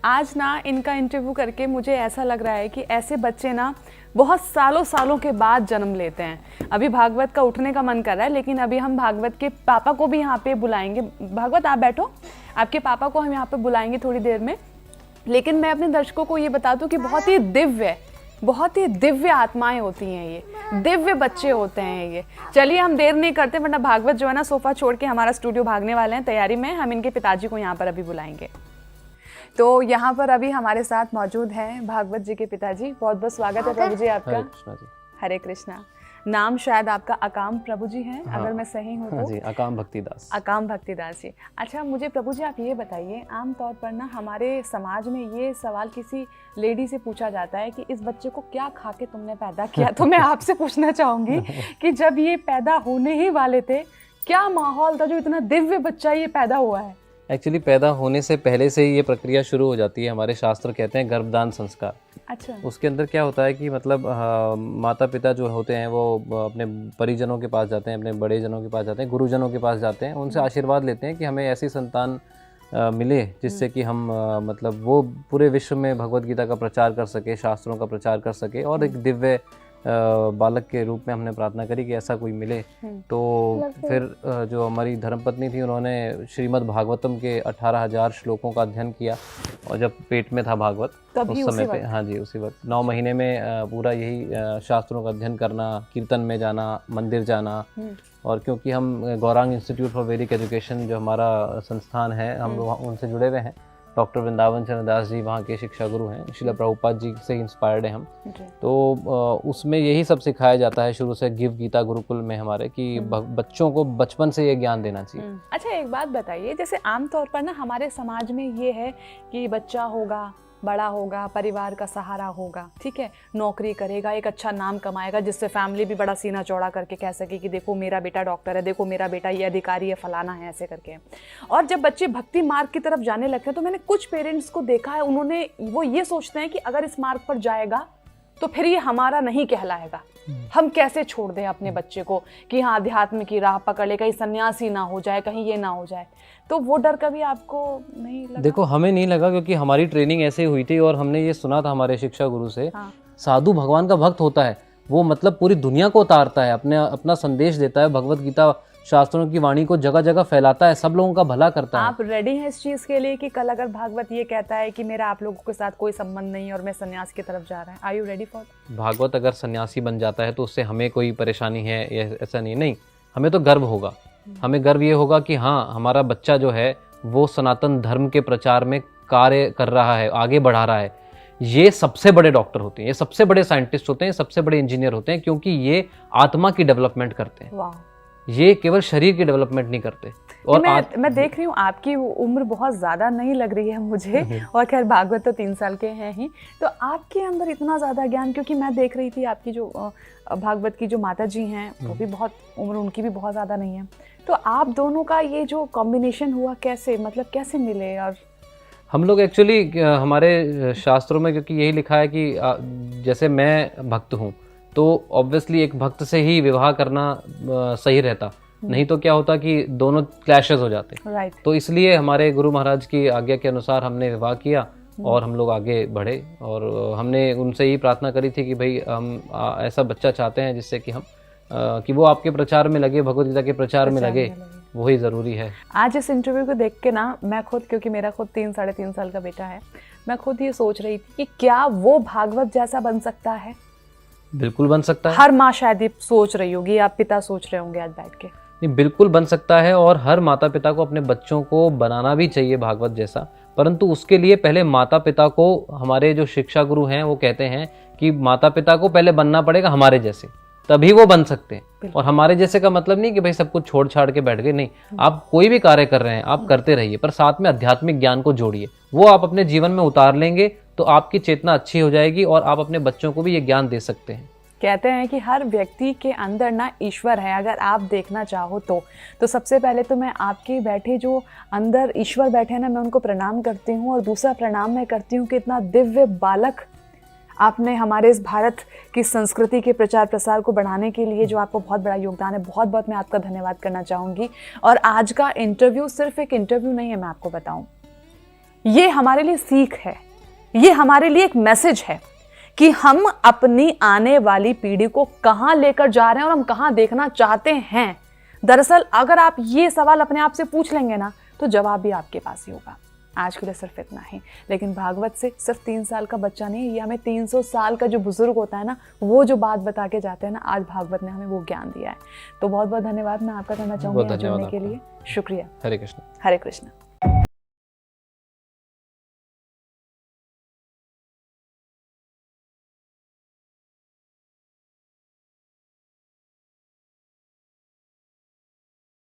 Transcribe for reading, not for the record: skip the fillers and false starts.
आज ना इनका इंटरव्यू करके मुझे ऐसा लग रहा है कि ऐसे बच्चे ना बहुत सालों सालों के बाद जन्म लेते हैं। अभी भागवत का उठने का मन कर रहा है, लेकिन अभी हम भागवत के पापा को भी यहाँ पे बुलाएंगे। भागवत आप बैठो, आपके पापा को हम यहाँ पे बुलाएंगे थोड़ी देर में। लेकिन मैं अपने दर्शकों को ये बता दूं कि बहुत ही दिव्य आत्माएं होती हैं, ये दिव्य बच्चे होते हैं ये। चलिए हम देर नहीं करते, वरना भागवत जो है ना सोफा छोड़ के हमारा स्टूडियो भागने वाले हैं तैयारी में। हम इनके पिताजी को यहाँ पर अभी बुलाएंगे। तो यहाँ पर अभी हमारे साथ मौजूद हैं भागवत जी के पिताजी। बहुत बहुत स्वागत है प्रभु जी आपका। हरे कृष्णा। नाम शायद आपका अकाम प्रभु जी हैं, अगर मैं सही हूँ तो। जी, अकाम भक्तिदास। अकाम भक्तिदास जी। अच्छा, मुझे प्रभु जी आप ये बताइए, आमतौर पर ना हमारे समाज में ये सवाल किसी लेडी से पूछा जाता है कि इस बच्चे को क्या खा के तुमने पैदा किया। तो मैं आपसे पूछना चाहूँगी कि जब ये पैदा होने ही वाले थे, क्या माहौल था जो इतना दिव्य बच्चा ये पैदा हुआ है? एक्चुअली पैदा होने से पहले से ही ये प्रक्रिया शुरू हो जाती है। हमारे शास्त्र कहते हैं गर्भदान संस्कार। अच्छा। उसके अंदर क्या होता है कि मतलब माता पिता जो होते हैं वो अपने परिजनों के पास जाते हैं, अपने बड़े जनों के पास जाते हैं, गुरुजनों के पास जाते हैं, उनसे आशीर्वाद लेते हैं कि हमें ऐसी संतान मिले जिससे कि हम मतलब वो पूरे विश्व में भगवत गीता का प्रचार कर सके, शास्त्रों का प्रचार कर सके, और एक दिव्य बालक के रूप में हमने प्रार्थना करी कि ऐसा कोई मिले। तो फिर जो हमारी धर्मपत्नी थी, उन्होंने श्रीमद् भागवतम के 18,000 श्लोकों का अध्ययन किया। और जब पेट में था भागवत उस समय पे, हाँ जी, उसी वक्त 9 महीने में पूरा यही शास्त्रों का अध्ययन करना, कीर्तन में जाना, मंदिर जाना। और क्योंकि हम गौरांग इंस्टीट्यूट फॉर वैदिक एजुकेशन जो हमारा संस्थान है, हम उनसे जुड़े हुए हैं। डॉक्टर वृंदावन चंद्र दास जी वहाँ के शिक्षा गुरु हैं, श्रील प्रभुपाद जी से इंस्पायर्ड हैं हम। तो उसमें यही सब सिखाया जाता है शुरू से, गिव गीता गुरुकुल में हमारे, कि बच्चों को बचपन से ये ज्ञान देना चाहिए। अच्छा, एक बात बताइए, जैसे आमतौर पर ना हमारे समाज में ये है कि बच्चा होगा, बड़ा होगा, परिवार का सहारा होगा, ठीक है, नौकरी करेगा, एक अच्छा नाम कमाएगा, जिससे फैमिली भी बड़ा सीना चौड़ा करके कह सके कि देखो मेरा बेटा डॉक्टर है, देखो मेरा बेटा ये अधिकारी है, फलाना है, ऐसे करके। और जब बच्चे भक्ति मार्ग की तरफ जाने लगते हैं तो मैंने कुछ पेरेंट्स को देखा है, वो ये सोचते हैं कि अगर इस मार्ग पर जाएगा तो फिर ये हमारा नहीं कहलाएगा, हम कैसे छोड़ दें अपने बच्चे को कि हाँ अध्यात्म की राह पकड़ ले, कहीं सन्यासी ना हो जाए, कहीं ये ना हो जाए। तो वो डर कभी आपको नहीं लगा? देखो, हमें नहीं लगा, क्योंकि हमारी ट्रेनिंग ऐसे हुई थी और हमने ये सुना था हमारे शिक्षा गुरु से। हाँ। साधु भगवान का भक्त होता है, वो मतलब पूरी दुनिया को उतारता है, अपना संदेश देता है, भगवत गीता शास्त्रों की वाणी को जगह जगह फैलाता है, सब लोगों का भला करता है। आप रेडी हैं इस चीज के लिए कि कल अगर भागवत ये कहता है कि मेरा आप लोगों के साथ कोई संबंध नहीं और मैं सन्यास की तरफ जा रहा है, are you ready for? Bhagwat अगर सन्यासी बन जाता है तो उससे हमें कोई परेशानी है, ऐसा नहीं, हमें तो गर्व होगा। हमें गर्व ये होगा कि हाँ, हमारा बच्चा जो है वो सनातन धर्म के प्रचार में कार्य कर रहा है, आगे बढ़ा रहा है। ये सबसे बड़े डॉक्टर होते हैं, ये सबसे बड़े साइंटिस्ट होते हैं, सबसे बड़े इंजीनियर होते हैं, क्योंकि ये आत्मा की डेवलपमेंट करते हैं। ये केवल शरीर की डेवलपमेंट नहीं करते। और मैं देख रही हूँ आपकी उम्र बहुत ज़्यादा नहीं लग रही है मुझे, और खैर भागवत तो 3 साल के हैं ही, तो आपके अंदर इतना ज़्यादा ज्ञान, क्योंकि मैं देख रही थी आपकी जो भागवत की जो माता जी हैं वो भी बहुत, उम्र उनकी भी बहुत ज़्यादा नहीं है। तो आप दोनों का ये जो कॉम्बिनेशन हुआ, कैसे, मतलब कैसे मिले? और हम लोग एक्चुअली हमारे शास्त्रों में क्योंकि यही लिखा है कि जैसे मैं भक्त हूँ तो ऑब्वियसली एक भक्त से ही विवाह करना सही रहता, नहीं तो क्या होता कि दोनों क्लैशेस हो जाते। तो इसलिए हमारे गुरु महाराज की आज्ञा के अनुसार हमने विवाह किया और हम लोग आगे बढ़े। और हमने उनसे ही प्रार्थना करी थी कि भाई हम ऐसा बच्चा चाहते हैं जिससे कि हम कि वो आपके प्रचार में लगे, भगवद गीता के प्रचार में लगे, वही ज़रूरी है। आज इस इंटरव्यू को देख के ना मैं खुद, क्योंकि मेरा खुद 3-3.5 साल का बेटा है, मैं खुद ये सोच रही थी कि क्या वो भागवत जैसा बन सकता है? बिल्कुल बन सकता है। हर माँ शायद ये सोच रही होगी, आप पिता सोच रहे होंगे आज बैठ के। नहीं, बिल्कुल बन सकता है, और हर माता पिता को अपने बच्चों को बनाना भी चाहिए भागवत जैसा। परंतु उसके लिए पहले माता पिता को, हमारे जो शिक्षा गुरु हैं वो कहते हैं कि माता पिता को पहले बनना पड़ेगा हमारे जैसे, तभी वो बन सकते हैं। और हमारे जैसे का मतलब नहीं कि भाई सब कुछ छोड़ छाड़ के बैठ गए, नहीं, आप कोई भी कार्य कर रहे हैं आप करते रहिए, पर साथ में आध्यात्मिक ज्ञान को जोड़िए। वो आप अपने जीवन में उतार लेंगे तो आपकी चेतना अच्छी हो जाएगी और आप अपने बच्चों को भी ये ज्ञान दे सकते हैं। कहते हैं कि हर व्यक्ति के अंदर ना ईश्वर है, अगर आप देखना चाहो तो सबसे पहले तो मैं आपके बैठे जो अंदर ईश्वर बैठे हैं ना, मैं उनको प्रणाम करती हूँ। और दूसरा प्रणाम मैं करती हूँ कि इतना दिव्य बालक आपने हमारे इस भारत की संस्कृति के प्रचार प्रसार को बढ़ाने के लिए जो आपको बहुत बड़ा योगदान है, बहुत बहुत मैं आपका धन्यवाद करना चाहूँगी। और आज का इंटरव्यू सिर्फ एक इंटरव्यू नहीं है, मैं आपको बताऊँ, ये हमारे लिए सीख है, ये हमारे लिए एक मैसेज है कि हम अपनी आने वाली पीढ़ी को कहाँ लेकर जा रहे हैं और हम कहाँ देखना चाहते हैं। दरअसल अगर आप ये सवाल अपने आप से पूछ लेंगे ना, तो जवाब भी आपके पास ही होगा। आज के लिए सिर्फ इतना ही। लेकिन भागवत से सिर्फ 3 साल का बच्चा नहीं, ये हमें 300 साल का जो बुजुर्ग होता है ना, वो जो बात बता के जाते हैं ना, आज भागवत ने हमें वो ज्ञान दिया है। तो बहुत बहुत धन्यवाद मैं आपका करना चाहूँगी जुड़ने के लिए। शुक्रिया। हरे कृष्ण। हरे कृष्ण।